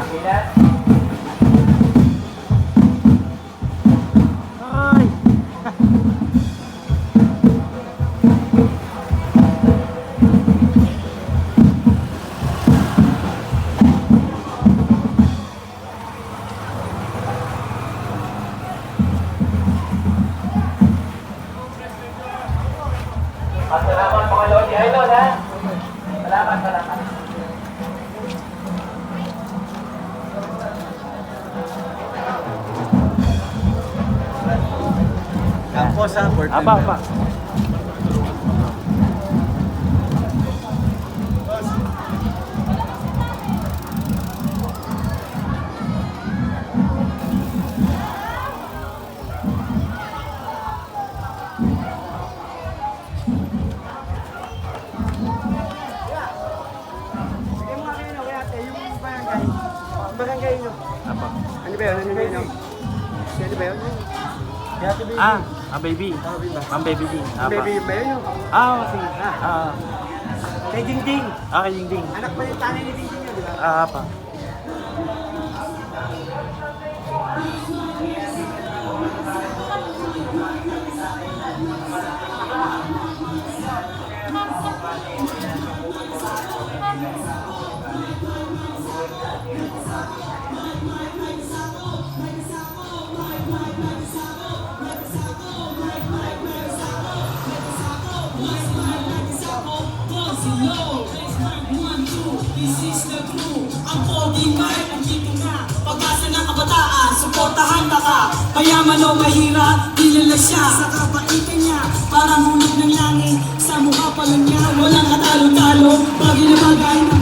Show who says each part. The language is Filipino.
Speaker 1: Ay!
Speaker 2: Salamat mga Lodi Idol, ha? Salamat, salamat.
Speaker 3: Kampo sa board
Speaker 1: Apa,
Speaker 3: member.
Speaker 1: apa?
Speaker 3: Sige mga kayo na, kaya tayo yung barangay. Barangay nyo.
Speaker 1: Apa?
Speaker 3: Ano ba yun? Ano ba yun? Ano ba yun? Kaya ito baby.
Speaker 1: Ang baby.
Speaker 3: Baby ba?
Speaker 1: Ang baby din. Apa?
Speaker 3: Baby ba yun yun?
Speaker 1: Sige.
Speaker 3: Kay Dingding.
Speaker 1: Kay Dingding.
Speaker 3: Anak pa yung tanay ni Dingding yun, di ba?
Speaker 1: Apa?
Speaker 4: Ang pogi kahit nandito na pag-asa ng kabataan, suportahan ka. Mayaman o mahirap, kilala siya sa kabaitan niya. Parang hulog ng langit, sa mukha pa lang niya walang katalo-talo. Bagay na bagay na